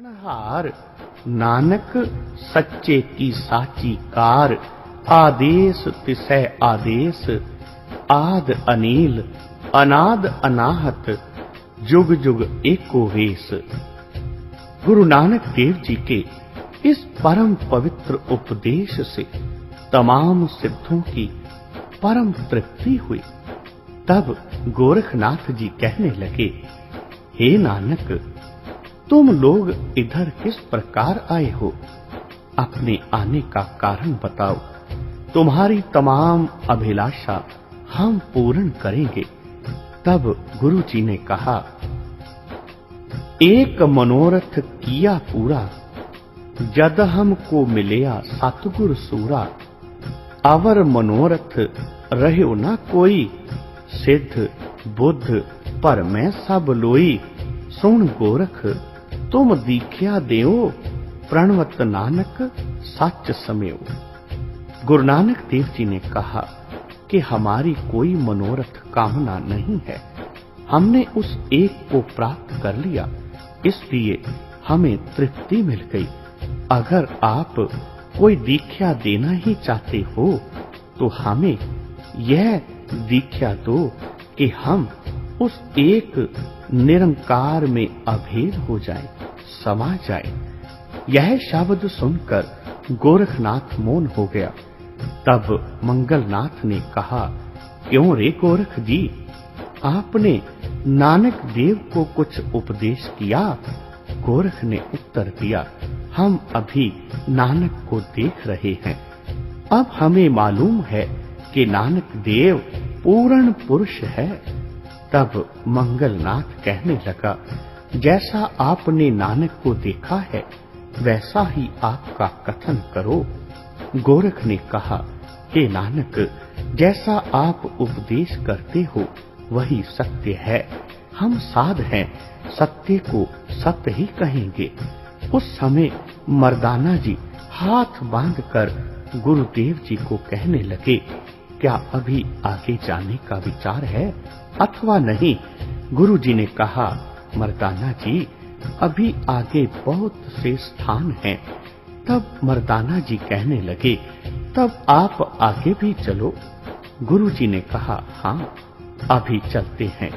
हार नानक सच्चे की साची कार, आदेश तिसै आदेश, आद अनील अनाद अनाहत, जुग जुग एको वेश। गुरु नानक देव जी के इस परम पवित्र उपदेश से तमाम सिद्धों की परम तृप्ति हुई। तब गोरखनाथ जी कहने लगे, हे नानक, तुम लोग इधर किस प्रकार आए हो? अपने आने का कारण बताओ। तुम्हारी तमाम अभिलाषा हम पूर्ण करेंगे। तब गुरु जी ने कहा, एक मनोरथ किया पूरा, जद हमको मिलया सतगुर सूरा। अवर मनोरथ रह्यो न कोई, सिद्ध बुद्ध पर मैं सब लोई। सुन गोरख तुम दीख्या देओ, प्रणवत नानक सच समयो। गुरु नानक देव जी ने कहा कि हमारी कोई मनोरथ कामना नहीं है। हमने उस एक को प्राप्त कर लिया, इसलिए हमें तृप्ति मिल गई। अगर आप कोई दीक्षा देना ही चाहते हो तो हमें यह दीक्षा दो कि हम उस एक निरंकार में अभेद हो जाए, समा जाए। यह शब्द सुनकर गोरखनाथ मौन हो गया। तब मंगलनाथ ने कहा, क्यों रे गोरख जी, आपने नानक देव को कुछ उपदेश किया? गोरख ने उत्तर दिया, हम अभी नानक को देख रहे हैं। अब हमें मालूम है कि नानक देव पूर्ण पुरुष है। तब मंगलनाथ कहने लगा, जैसा आपने नानक को देखा है वैसा ही आपका कथन करो। गोरख ने कहा, हे नानक, जैसा आप उपदेश करते हो वही सत्य है। हम साध हैं, सत्य को सत्य ही कहेंगे। उस समय मर्दाना जी हाथ बांधकर गुरुदेव जी को कहने लगे, क्या अभी आगे जाने का विचार है अथवा नहीं? गुरु जी ने कहा, मर्दाना जी, अभी आगे बहुत से स्थान हैं। तब मर्दाना जी कहने लगे, तब आप आगे भी चलो। गुरु जी ने कहा, हाँ, अभी चलते हैं।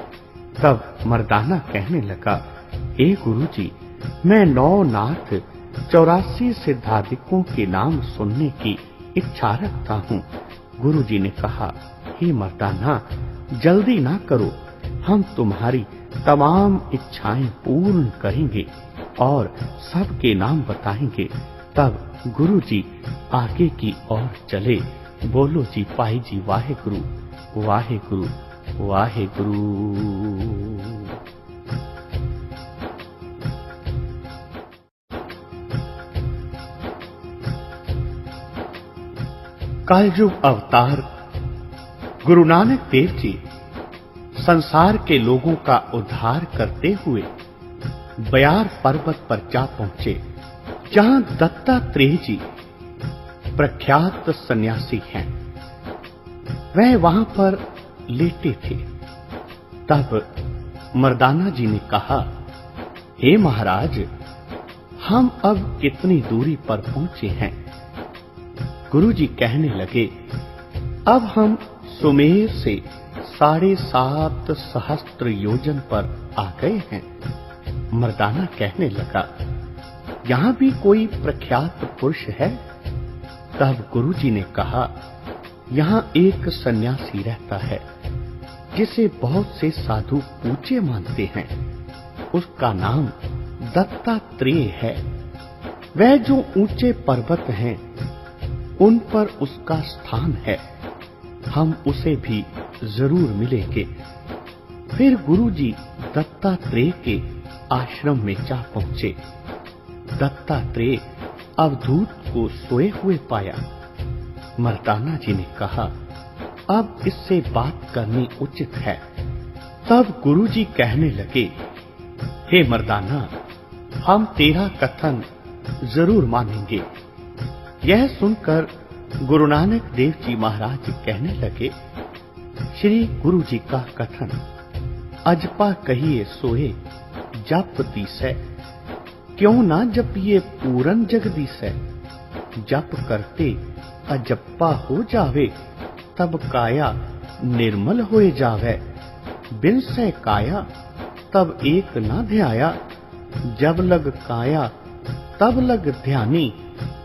तब मर्दाना कहने लगा, हे गुरु जी, मैं 9 नाथ 84 सिद्धांतिकों के नाम सुनने की इच्छा रखता हूँ। गुरु जी ने कहा, हे मर्दाना, जल्दी ना करो, हम तुम्हारी तमाम इच्छाएं पूर्ण करेंगे और सबके नाम बताएंगे। तब गुरु जी आगे की ओर चले। बोलो जी पाई जी वाहेगुरु, वाहेगुरु, वाहेगुरु। कलयुग अवतार गुरु नानक देव जी संसार के लोगों का उद्धार करते हुए बयार पर्वत पर जा पहुंचे, जहां दत्तात्रेय जी प्रख्यात सन्यासी हैं। वह वहां पर लेटे थे। तब मर्दाना जी ने कहा, हे महाराज, हम अब कितनी दूरी पर पहुंचे हैं? गुरु जी कहने लगे, अब हम सुमेर से 7.5 सहस्त्र योजन पर आ गए हैं। मर्दाना कहने लगा, यहां भी कोई प्रख्यात पुरुष है? तब गुरु जी ने कहा, यहां एक सन्यासी रहता है जिसे बहुत से साधु पूज्य मानते हैं। उसका नाम दत्तात्रेय है। वह जो ऊंचे पर्वत हैं उन पर उसका स्थान है। हम उसे भी जरूर मिलेंगे। फिर गुरु जी दत्तात्रेय के आश्रम में जा पहुंचे। दत्तात्रेय अवधूत को सोए हुए पाया। मर्दाना जी ने कहा, अब इससे बात करनी उचित है। तब गुरु जी कहने लगे, हे मर्दाना, हम तेरा कथन जरूर मानेंगे। यह सुनकर गुरु नानक देव जी महाराज कहने लगे, श्री गुरु जी का कथन, अजपा कहिए सोए जप तीसै, क्यों ना जपिए पूरन जगदीसै। जप करते अजप्पा हो जावे, तब काया निर्मल होए जावे। बिन सै काया तब एक ना ध्याया, जब लग काया तब लग ध्यानी।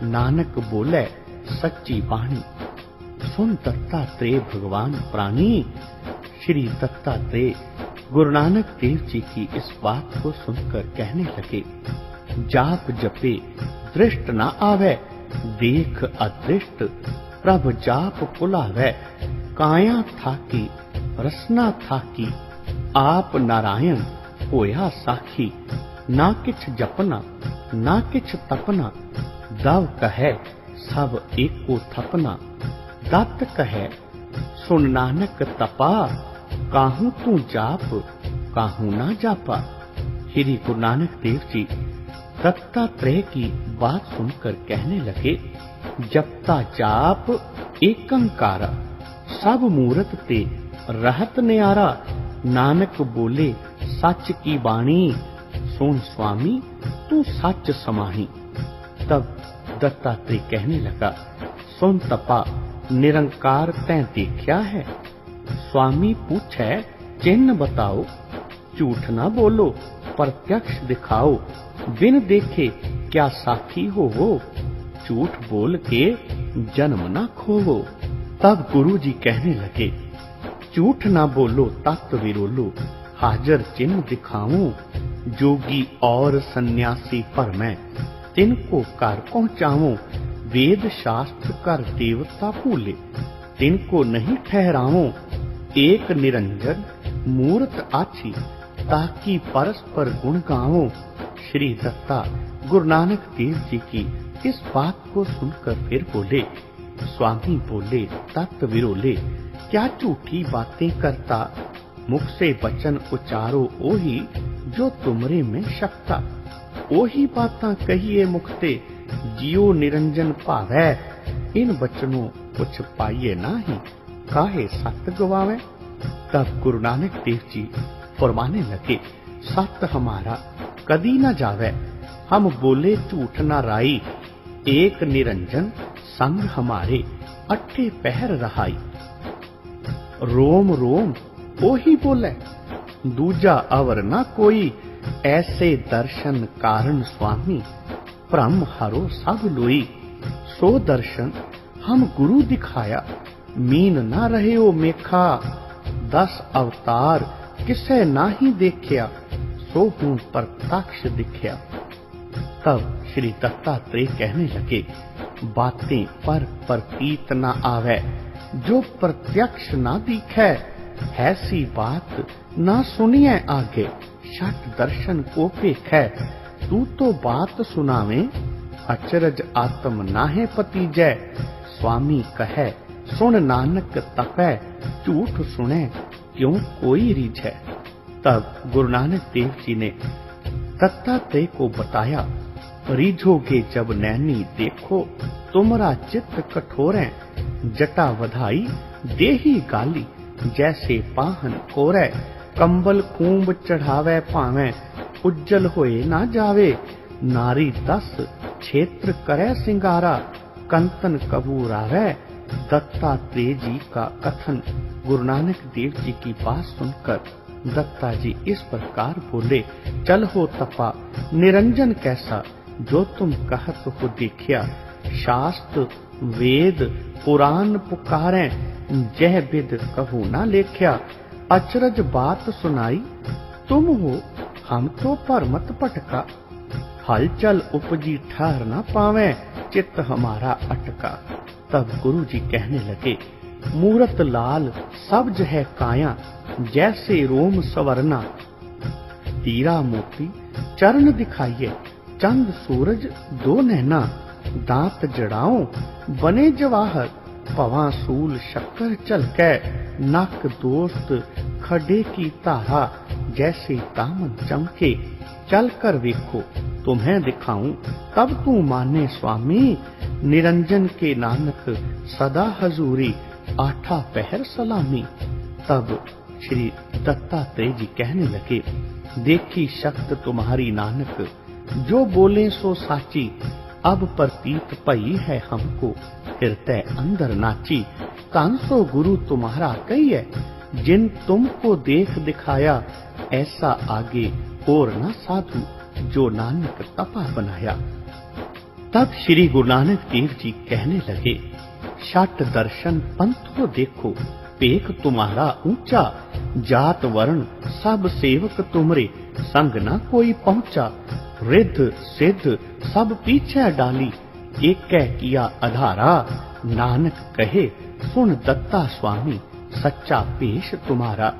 नानक बोले सच्ची बाणी, सुन दत्तात्रेय भगवान प्राणी। श्री दत्तात्रेय गुरु नानक देव जी की इस बात को सुनकर कहने लगे, जाप जपे दृष्ट न आवे, देख अदृष्ट प्रभ जाप कुलावे। काया थाकी रसना थाकी, आप नारायण होया साखी। ना किछ जपना ना किछ तपना, दव कहे सब एको थपना। दत्त कहे सुन नानक तपा, काहू तू जाप काहू ना जापा। श्री गुरु नानक देव जी दत्तात्रेय की बात सुनकर कहने लगे, जपता जाप एकंकारा, सब मूरत ते रहत न्यारा। नानक बोले सच की बाणी, सुन स्वामी तू सच समाही। तब दत्तात्रेय कहने लगा, सुन तपा निरंकार तैं देखा है। स्वामी पूछे चिन्ह बताओ, झूठ ना बोलो प्रत्यक्ष दिखाओ। बिन देखे क्या साथी होवो, झूठ बोल के जन्म ना खोवो। तब गुरु जी कहने लगे, झूठ ना बोलो तत्व विरोलो, हाजर चिन्ह दिखाऊं। जोगी और सन्यासी पर मैं तिनको कर पहुंचाऊं। वेद शास्त्र कर देवता भूले, तिनको नहीं ठहराऊं। एक निरंजन मूर्त आछी, ताकि परस्पर गुण गाऊं। श्री दत्ता गुरु नानक देव जी की इस बात को सुनकर फिर बोले, स्वामी बोले तत्व विरोले, क्या झूठी बातें करता। मुख से वचन उचारो ओही, जो तुमरे में शक्ता। ओही बातां कहिए मुखते, जियो निरंजन भावै। इन वचनों कुछ पाइए नाही, काहे सत गवावे। तब गुरु नानक देव जी फरमाने लगे, सत हमारा कदी न जावे। हम बोले झूठ न राई, एक निरंजन संग हमारे अट्ठे पहर रहाई। रोम रोम ओही बोले, दूजा अवर न कोई। ऐसे दर्शन कारण स्वामी, भ्रम हरो सब लोई। सो दर्शन हम गुरु दिखाया, मीन ना रहे ओ मेखा। 10 अवतार किसे नाही देखिया, सो हूं प्रत्यक्ष दिखया। तब श्री दत्तात्रेय कहने लगे, बातें पर प्रतीत न आवे, जो प्रत्यक्ष न दिखे। ऐसी बात ना सुनिए आगे, शत दर्शन को पेखै। तू तो बात सुनावे, अचरज आत्म नाहे पति जय। स्वामी कहे सुन नानक तपै, झूठ सुने क्यों कोई रीझै। तब गुरु नानक देव जी ने दत्तात्रेय को बताया, रीझोगे जब नैनी देखो, तुमरा चित्त कठोरै। जटा वधाई देही गाली, जैसे पाहन कोरै। कंबल कूंब चढ़ावे पावे, उज्जल होए ना जावे। नारी 10 क्षेत्र करे सिंगारा, कंतन कबूर आवे। दत्तात्रेय जी का कथन गुरु नानक देव जी की बात सुनकर दत्ता जी इस प्रकार बोले, चल हो तपा निरंजन कैसा, जो तुम कहत हो देखिया। शास्त्र वेद पुराण पुकारें, जह बिद कहू ना लेख्या। अचरज बात सुनाई तुम हो, हम तो परमत पटका। हलचल उपजी ठहर न पावे, चित्त हमारा अटका। तब गुरु जी कहने लगे, मूरत लाल सब्ज है काया, जैसे रोम सवरना। हीरा मोती चरण दिखाइए, चंद सूरज 2 नैना। दांत जड़ाओ बने जवाहर, पवा सूल शक्कर चलकै। नक दोस्त खडे की तारा, जैसे दामन चमके। चल कर देखो तुम्हें दिखाऊं, तब तू माने स्वामी। निरंजन के नानक सदा हजूरी, आठा पहर सलामी। तब श्री दत्तात्रेय जी कहने लगे, देखी शक्त तुम्हारी नानक, जो बोले सो साची, अब प्रतीत पई है हमको, हृदय अंदर नाची। कांसो गुरु तुम्हारा कही है, जिन तुमको देख दिखाया, ऐसा आगे और न साधु, जो नानक तपा बनाया। तब श्री गुरु नानक देव जी कहने लगे, षट दर्शन पंथ को देखो, पेख तुम्हारा ऊंचा, जात वर्ण सब सेवक तुमरे, संग न कोई पहुंचा। रिद्ध सिद्ध सब पीछे डाली, एक कह किया आधारा। नानक कहे सुन दत्ता स्वामी, सच्चा पेश तुम्हारा।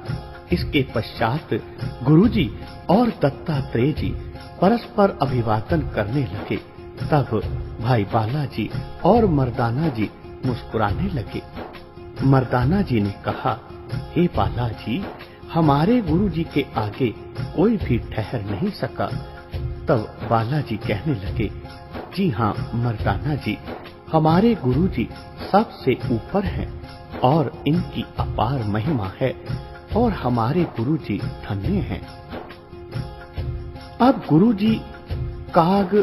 इसके पश्चात गुरुजी और दत्तात्रेय जी परस्पर अभिवादन करने लगे। तब भाई बालाजी और मर्दाना जी मुस्कुराने लगे। मर्दाना जी ने कहा, हे बालाजी, हमारे गुरुजी के आगे कोई भी ठहर नहीं सका। तब बालाजी कहने लगे, जी हाँ मर्दाना जी, हमारे गुरुजी सबसे ऊपर हैं और इनकी अपार महिमा है और हमारे गुरुजी धन्य हैं। अब गुरुजी काग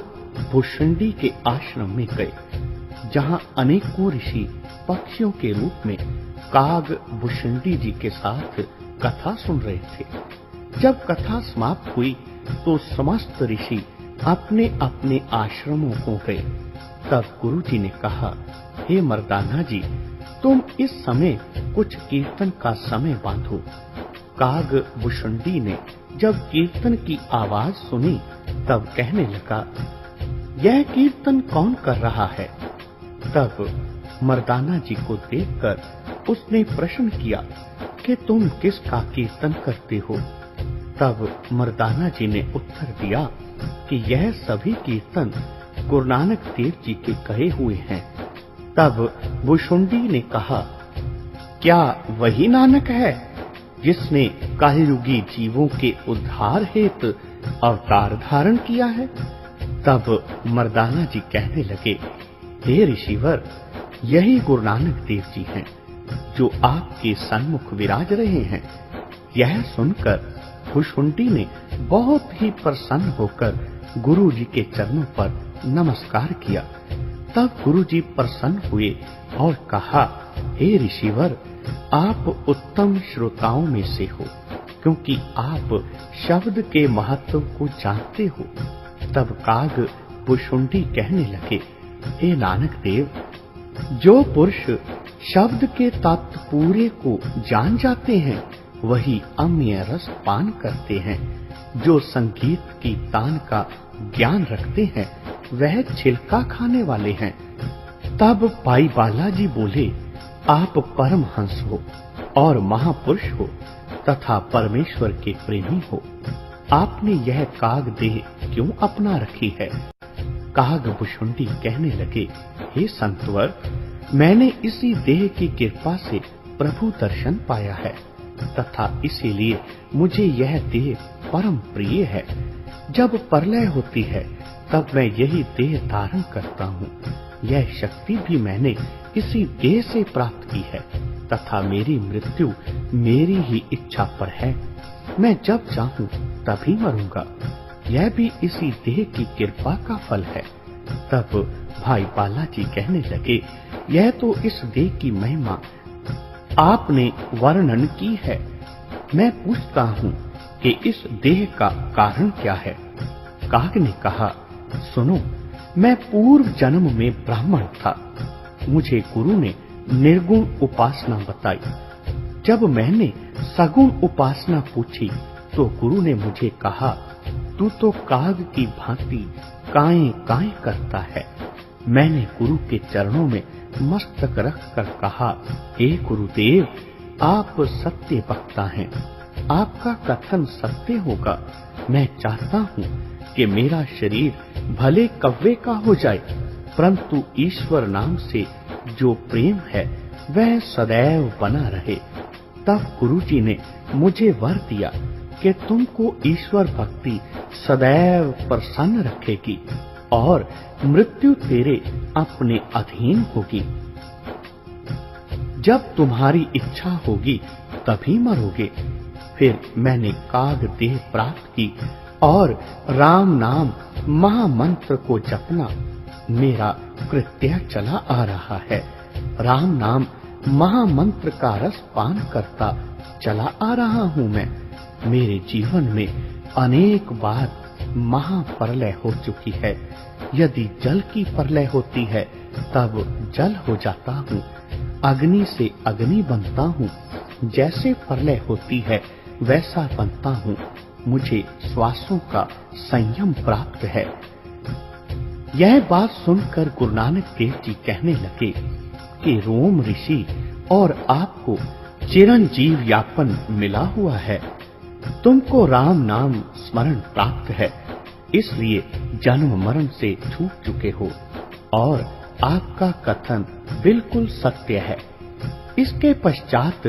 भुषंडी के आश्रम में गए, जहां अनेकों ऋषि पक्षियों के रूप में काग भुषंडी जी के साथ कथा सुन रहे थे। जब कथा समाप्त हुई तो समस्त ऋषि अपने अपने आश्रमों को गए। तब गुरुजी ने कहा, हे मर्दाना जी, तुम इस समय कुछ कीर्तन का समय बांधो। काग भुषंडी ने जब कीर्तन की आवाज सुनी तब कहने लगा, यह कीर्तन कौन कर रहा है? तब मर्दाना जी को देखकर उसने प्रश्न किया कि तुम किसका कीर्तन करते हो? तब मर्दाना जी ने उत्तर दिया कि यह सभी कीर्तन गुरु नानक देव जी के कहे हुए हैं। तब भुषुंडी ने कहा, क्या वही नानक है जिसने कलयुगी जीवों के उद्धार हेतु अवतार धारण किया है? तब मर्दाना जी कहने लगे, हे ऋषिवर, यही गुरु नानक देव जी हैं जो आपके सन्मुख विराज रहे हैं। यह सुनकर भुषुंडी ने बहुत ही प्रसन्न होकर गुरु जी के चरणों पर नमस्कार किया। तब गुरु जी प्रसन्न हुए और कहा, हे ऋषिवर, आप उत्तम श्रोताओं में से हो, क्योंकि आप शब्द के महत्व को जानते हो। तब काग भुषुंडी कहने लगे, हे नानक देव, जो पुरुष शब्द के तात्पर्य को जान जाते हैं वही अम्य रस पान करते हैं। जो संगीत की तान का ज्ञान रखते हैं वह छिलका खाने वाले हैं। तब भाई बालाजी बोले, आप परमहंस हो और महापुरुष हो तथा परमेश्वर के प्रेमी हो। आपने यह काग देह क्यों अपना रखी है? काग भुषुंडी कहने लगे, हे संतवर, मैंने इसी देह की कृपा से प्रभु दर्शन पाया है तथा इसीलिए मुझे यह देह परम प्रिय है। जब प्रलय होती है तब मैं यही देह धारण करता हूँ। यह शक्ति भी मैंने इसी देह से प्राप्त की है तथा मेरी मृत्यु मेरी ही इच्छा पर है। मैं जब चाहूँ तभी मरूंगा। यह भी इसी देह की कृपा का फल है। तब भाई बालाजी कहने लगे, यह तो इस देह की महिमा आपने वर्णन की है। मैं पूछता हूँ कि इस देह का कारण क्या है? काग ने कहा, सुनो, मैं पूर्व जन्म में ब्राह्मण था। मुझे गुरु ने निर्गुण उपासना बताई। जब मैंने सगुण उपासना पूछी तो गुरु ने मुझे कहा, तू तो काग की भांति काएं काएं करता है। मैंने गुरु के चरणों में मस्तक रखकर कहा, हे गुरुदेव, आप सत्य वक्ता हैं। आपका कथन सत्य होगा। मैं चाहता हूँ कि मेरा शरीर भले कव्वे का हो जाए, परंतु ईश्वर नाम से जो प्रेम है वह सदैव बना रहे। तब गुरुजी ने मुझे वर दिया कि तुमको ईश्वर भक्ति सदैव प्रसन्न रखेगी और मृत्यु तेरे अपने अधीन होगी। जब तुम्हारी इच्छा होगी तभी मरोगे। फिर मैंने काग देह प्राप्त की और राम नाम महामंत्र को जपना मेरा कृत्य चला आ रहा है। राम नाम महामंत्र का रस पान करता चला आ रहा हूँ मैं। मेरे जीवन में अनेक बार महाप्रलय हो चुकी है। यदि जल की प्रलय होती है तब जल हो जाता हूँ, अग्नि से अग्नि बनता हूँ। जैसे प्रलय होती है वैसा बनता हूँ। मुझे श्वासों का संयम प्राप्त है। यह बात सुनकर गुरु नानक देव जी कहने लगे कि रोम ऋषि और आपको चिरंजीव यापन मिला हुआ है। तुमको राम नाम स्मरण प्राप्त है, इसलिए जन्म मरण से छूट चुके हो और आपका कथन बिल्कुल सत्य है। इसके पश्चात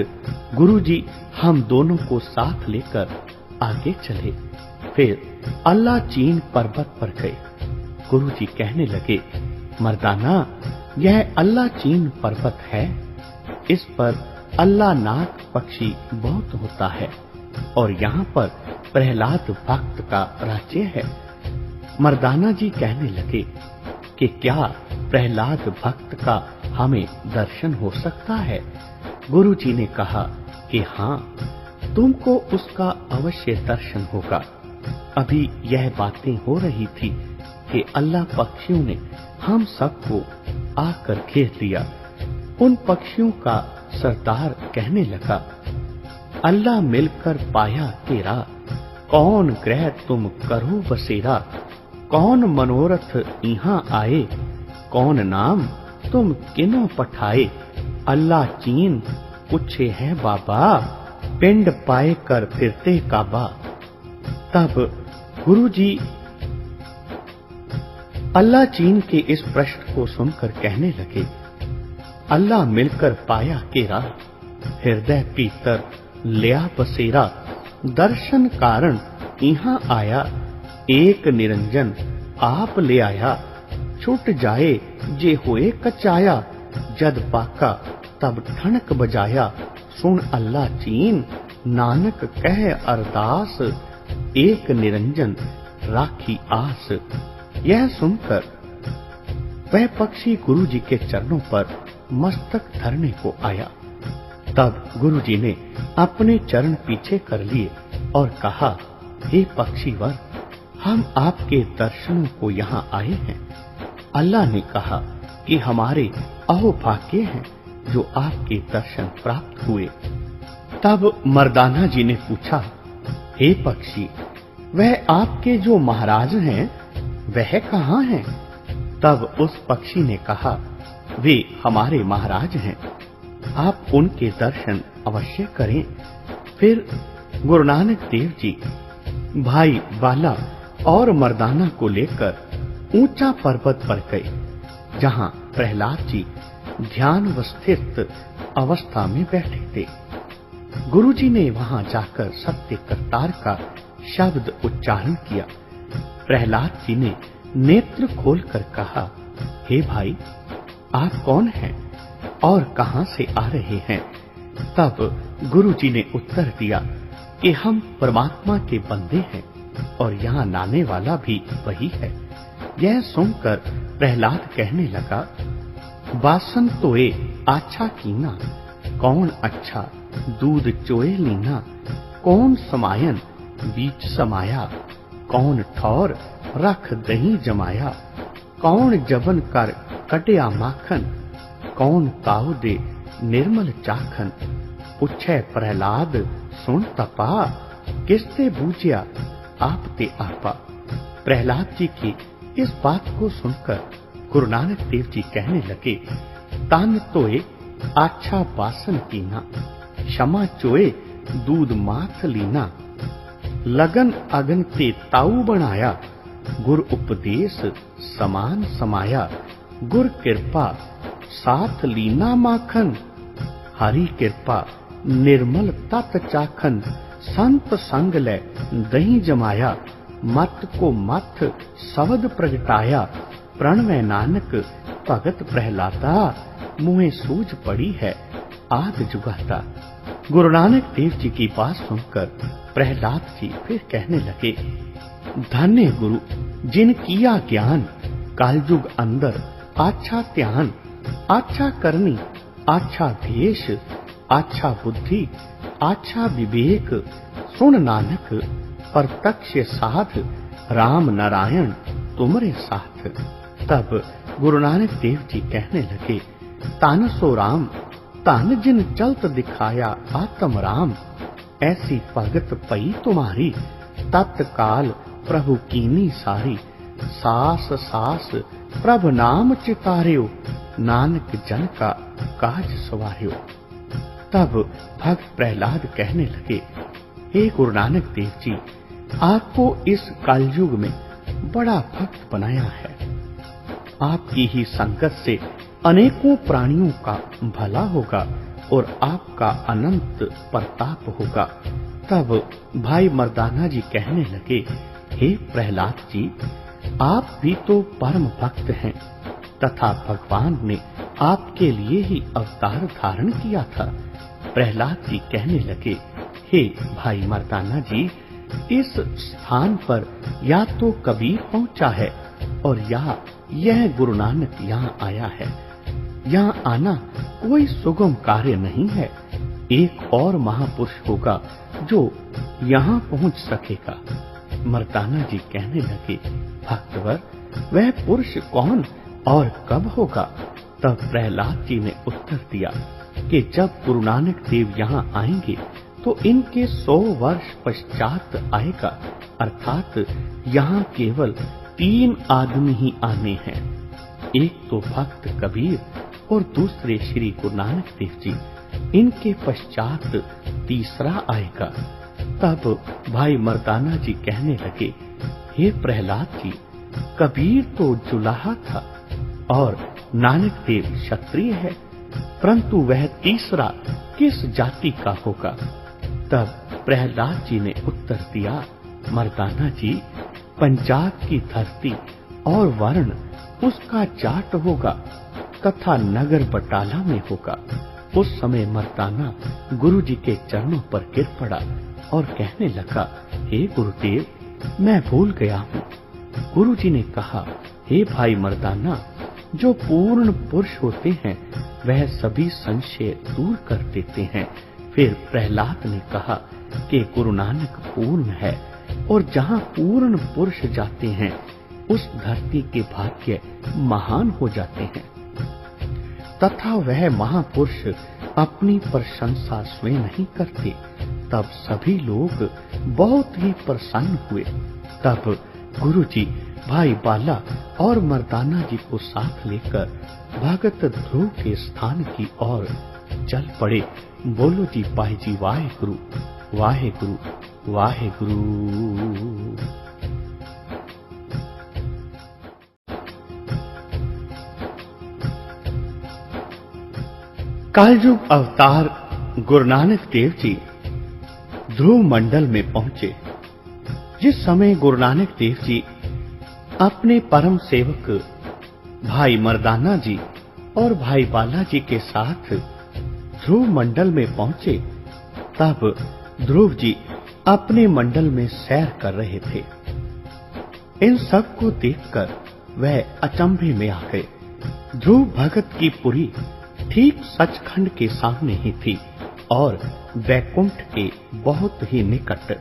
गुरुजी हम दोनों को साथ लेकर आगे चले। फिर अल्लाह चीन पर्वत पर गए। गुरुजी कहने लगे, मर्दाना, यह अल्लाह चीन पर्वत है। इस पर अल्लाह नाग पक्षी बहुत होता है और यहाँ पर प्रहलाद भक्त का राज्य है। मर्दाना जी कहने लगे कि क्या प्रहलाद भक्त का हमें दर्शन हो सकता है? गुरु जी ने कहा कि हाँ, तुमको उसका अवश्य दर्शन होगा। अभी यह बातें हो रही थी कि अल्लाह पक्षियों ने हम सबको आकर घेर लिया। उन पक्षियों का सरदार कहने लगा, अल्लाह मिलकर पाया तेरा, कौन ग्रह तुम करो बसेरा। कौन मनोरथ यहाँ आए, कौन नाम तुम किनो पठाए। अल्लाह चीन पूछे है बाबा, पिंड पाए कर फिरते काबा। तब गुरुजी अल्लाह चीन के इस प्रश्न को सुनकर कहने लगे, अल्लाह मिलकर पाया केरा, हृदय पीतर लिया बसेरा। दर्शन कारण यहाँ आया, एक निरंजन आप ले आया। छूट जाए जे होए कचाया, जद पाका तब ठनक बजाया। सुन अल्लाह चीन नानक कह अरदास, एक निरंजन राखी आस। यह सुनकर वह पक्षी गुरुजी के चरणों पर मस्तक धरने को आया। तब गुरुजी ने अपने चरण पीछे कर लिए और कहा, हे पक्षीवर, हम आपके दर्शनों को यहाँ आए हैं। अल्लाह ने कहा कि हमारे अहोभाग्य हैं जो आपके दर्शन प्राप्त हुए। तब मर्दाना जी ने पूछा, हे पक्षी, वह आपके जो महाराज हैं वह कहाँ हैं? तब उस पक्षी ने कहा, वे हमारे महाराज हैं, आप उनके दर्शन अवश्य करें। फिर गुरु नानक देव जी भाई बाला और मर्दाना को लेकर ऊंचा पर्वत पर गए, जहां प्रहलाद जी ध्यानवस्थित अवस्था में बैठे थे। गुरुजी ने वहां जाकर सत्य करतार का शब्द उच्चारण किया। प्रहलाद जी ने नेत्र खोलकर कहा, हे भाई, आप कौन हैं और कहां से आ रहे हैं? तब गुरुजी ने उत्तर दिया कि हम परमात्मा के बंदे हैं और यहाँ लाने वाला भी वही है। यह सुनकर प्रहलाद कहने लगा, बासन तोए आछा कीना, कौन अच्छा दूध चोए लीना। कौन समायन बीच समाया, कौन ठौर रख दही जमाया। कौन जबन कर कटिया माखन, कौन ताऊ दे निर्मल चाखन। पूछे प्रहलाद सुन तपा, किसते बूझिया आप ते आपा। प्रहलाद जी की इस बात को सुनकर गुरु नानक देव जी कहने लगे, तान तोए आछा बासन कीना, क्षमा चोए दूध माथ लीना। लगन अगन ते ताऊ बनाया, गुर उपदेश समान समाया। गुर कृपा साथ लीना माखन, हरि कृपा निर्मल तत चाखन। संत संग ले दही जमाया, मत को मत शब्द प्रगटाया। प्रणवै नानक भगत प्रहलादा, मुँहे सूझ पड़ी है आद जुगाता। गुरु नानक देव जी की बात सुनकर प्रहलाद जी फिर कहने लगे, धन्य गुरु, जिन किया ज्ञान कालयुग अंदर अच्छा ध्यान, अच्छा करनी, अच्छा भेष, अच्छा बुद्धि, अच्छा विवेक, सुन नानक प्रत्यक्ष साध, राम नारायण तुमरे साथ। तब गुरु नानक देव जी कहने लगे, तान सो राम तान जिन चलत दिखाया आत्म राम, ऐसी भगत पई तुम्हारी तत्काल प्रभु कीनी सारी, सास सास प्रभु नाम चितार्यो, नानक जन का काज सवार्यो। तब भक्त प्रहलाद कहने लगे, हे गुरु नानक देव जी, आपको इस कलयुग में बड़ा भक्त बनाया है। आपकी ही संगत से अनेकों प्राणियों का भला होगा और आपका अनंत प्रताप होगा। तब भाई मर्दाना जी कहने लगे, हे प्रहलाद जी, आप भी तो परम भक्त हैं तथा भगवान ने आपके लिए ही अवतार धारण किया था। प्रहलाद जी कहने लगे, हे भाई मर्दाना जी, इस स्थान पर या तो कबीर पहुंचा है और या यह गुरु नानक यहाँ आया है। यहाँ आना कोई सुगम कार्य नहीं है। एक और महापुरुष होगा जो यहाँ पहुंच सकेगा। मर्दाना जी कहने लगे, भक्तवर, वह पुरुष कौन और कब होगा? तब प्रहलाद जी ने उत्तर दिया कि जब गुरु नानक देव यहाँ आएंगे तो इनके 100 वर्ष पश्चात आएगा, अर्थात यहाँ केवल 3 आदमी ही आने हैं। एक तो भक्त कबीर और दूसरे श्री गुरु नानक देव जी। इनके पश्चात तीसरा आएगा। तब भाई मर्दाना जी कहने लगे, हे प्रहलाद जी, कबीर तो जुलाहा था और नानक देव क्षत्रिय है, परंतु वह तीसरा किस जाति का होगा? तब प्रहलाद जी ने उत्तर दिया, मर्दाना जी, पंजाब की धरती और वर्ण उसका जाट होगा तथा नगर बटाला में होगा। उस समय मर्दाना गुरु जी के चरणों पर गिर पड़ा और कहने लगा, हे गुरुदेव, मैं भूल गया हूँ। गुरु जी ने कहा, हे भाई मर्दाना, जो पूर्ण पुरुष होते हैं वह सभी संशय दूर कर देते हैं। फिर प्रहलाद ने कहा कि गुरु नानक पूर्ण है और जहाँ पूर्ण पुरुष जाते हैं उस धरती के भाग्य महान हो जाते हैं तथा वह महापुरुष अपनी प्रशंसा स्वयं नहीं करते। तब सभी लोग बहुत ही प्रसन्न हुए। तब गुरु जी भाई बाला और मर्दाना जी को साथ लेकर भगत ध्रुव के स्थान की ओर चल पड़े। बोलो जी भाई जी, वाहे गुरु वाहे गुरु वाहे गुरु। कलयुग अवतार गुरु नानक देव जी ध्रुव मंडल में पहुंचे। जिस समय गुरु नानक देव जी अपने परम सेवक भाई मर्दाना जी और भाई बाला जी के साथ ध्रुव मंडल में पहुंचे, तब ध्रुव जी अपने मंडल में सैर कर रहे थे। इन सब को देखकर वह अचंभे में आ गए। ध्रुव भगत की पुरी ठीक सचखंड के सामने ही थी और वैकुंठ के बहुत ही निकट।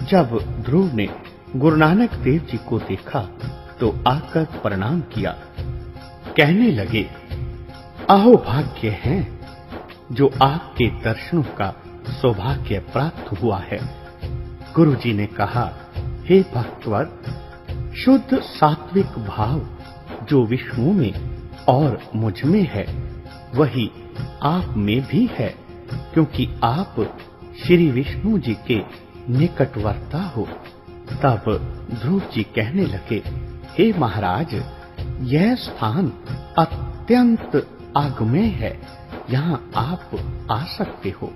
जब ध्रुव ने गुरु नानक देव जी को देखा तो आकर प्रणाम किया। कहने लगे, अहो भाग्य हैं जो आपके दर्शनों का सौभाग्य प्राप्त हुआ है। गुरु जी ने कहा, हे भक्तवर, शुद्ध सात्विक भाव जो विष्णु में और मुझ में है वही आप में भी है, क्योंकि आप श्री विष्णु जी के निकटवर्ता हो। तब ध्रुव जी कहने लगे, हे महाराज, यह स्थान अत्यंत आगमय है, यहाँ आप आ सकते हो।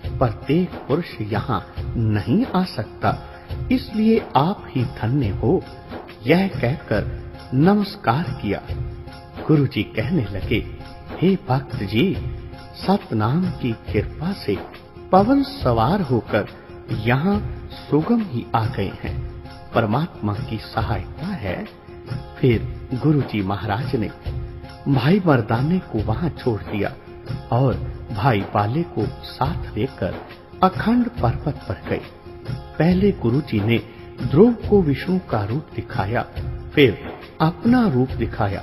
प्रत्येक पुरुष यहाँ नहीं आ सकता, इसलिए आप ही धन्य हो। यह कहकर नमस्कार किया। गुरु जी कहने लगे, हे भक्त जी, सतनाम की कृपा से पवन सवार होकर यहाँ सुगम ही आ गए हैं। परमात्मा की सहायता है। फिर गुरुजी महाराज ने भाई मर्दाने को वहां छोड़ दिया और भाई बाले को साथ लेकर अखंड पर्वत पर गए। पहले गुरुजी ने ध्रुव को विष्णु का रूप दिखाया, फिर अपना रूप दिखाया।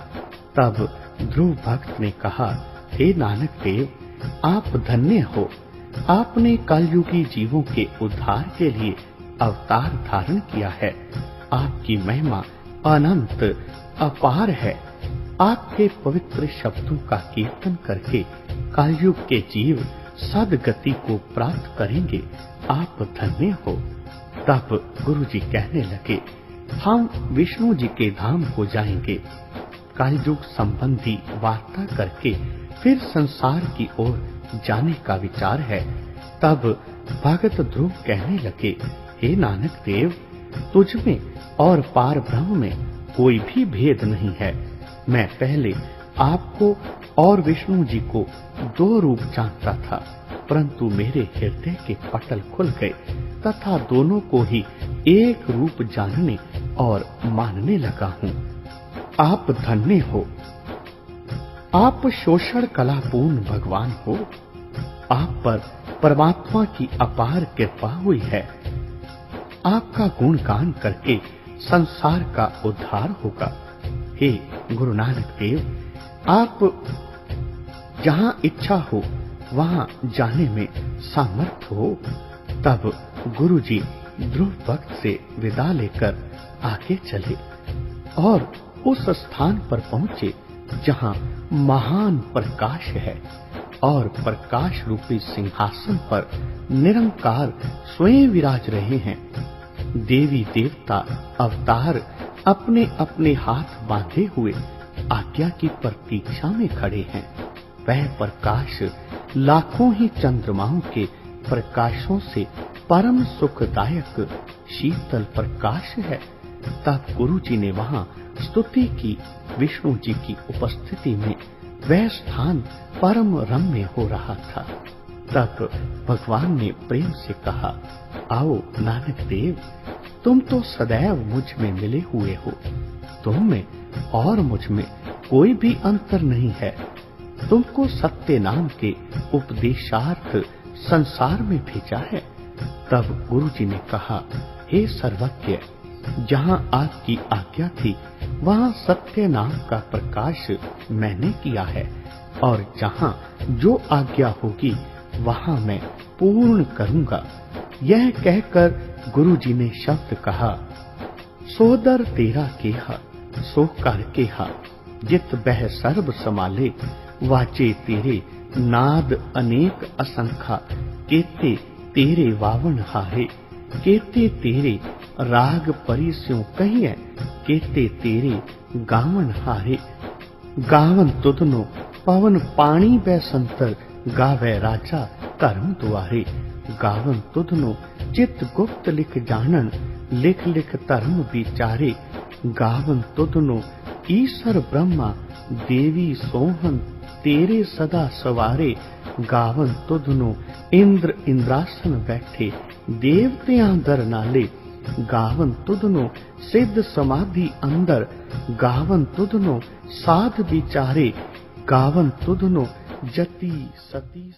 तब ध्रुव भक्त ने कहा, हे नानक देव, आप धन्य हो, आपने कलयुगी जीवों के उद्धार के लिए अवतार धारण किया है। आपकी महिमा अनंत अपार है। आपके पवित्र शब्दों का कीर्तन करके कलयुग के जीव सदगति को प्राप्त करेंगे। आप धन्य हो। तब गुरुजी कहने लगे, हम विष्णु जी के धाम को जाएंगे। कलयुग संबंधी वार्ता करके फिर संसार की ओर जाने का विचार है। तब भगत ध्रुव कहने लगे, हे नानक देव, तुझमें और पार ब्रह्म में कोई भी भेद नहीं है। मैं पहले आपको और विष्णु जी को दो रूप जानता था, परंतु मेरे हृदय के पटल खुल गए तथा दोनों को ही एक रूप जानने और मानने लगा हूँ। आप धन्य हो। आप शोषण कलापूर्ण भगवान हो। आप पर परमात्मा की अपार कृपा हुई है। आपका गुणगान करके संसार का उद्धार होगा। हे गुरु नानक देव, आप जहां इच्छा हो वहां जाने में सामर्थ हो। तब गुरुजी ध्रुव भक्त से विदा लेकर आगे चले और उस स्थान पर पहुंचे जहां महान प्रकाश है और प्रकाश रूपी सिंहासन पर निरंकार स्वयं विराज रहे हैं। देवी देवता अवतार अपने अपने हाथ बांधे हुए आज्ञा की प्रतीक्षा में खड़े हैं। वह प्रकाश लाखों ही चंद्रमाओं के प्रकाशों से परम सुखदायक शीतल प्रकाश है। तब गुरुजी ने वहां स्तुति की। विष्णु जी की उपस्थिति में वह स्थान परम रम्य हो रहा था। तब भगवान ने प्रेम से कहा, आओ नानक देव, तुम तो सदैव मुझ में मिले हुए हो। तुम में और मुझ में कोई भी अंतर नहीं है। तुमको सत्य नाम के उपदेशार्थ संसार में भेजा है। तब गुरुजी ने कहा, हे सर्वज्ञ, जहाँ आपकी आज्ञा थी वहाँ सत्य नाम का प्रकाश मैंने किया है और जहाँ जो आज्ञा होगी वहाँ मैं पूर्ण करूँगा। यह कहकर गुरुजी ने शब्द कहा, सोदर तेरा केहा सो कर केहा, जित बह सर्व समाले, वाचे तेरे नाद अनेक असंख्या, केते तेरे वावन हाहे, केते तेरे राग परिस्यों कहिए, केते तेरे गावन हारे। गावन तुधनो पवन पानी बै संतर, गावे राजा धर्म द्वारे। गावन तुधनो चित गुप्त लिख जानन, लिख लिख धर्म विचारे। गावन तुधनो ईश्वर ब्रह्मा देवी सोहन, तेरे सदा सवारे। गावन तुधनो इंद्र इंद्रासन बैठे, देवतियां दर नाले। गावन तुधनो सिद्ध समाधि अंदर, गावन तुधनो साध विचारे। गावन तुधनो जति सती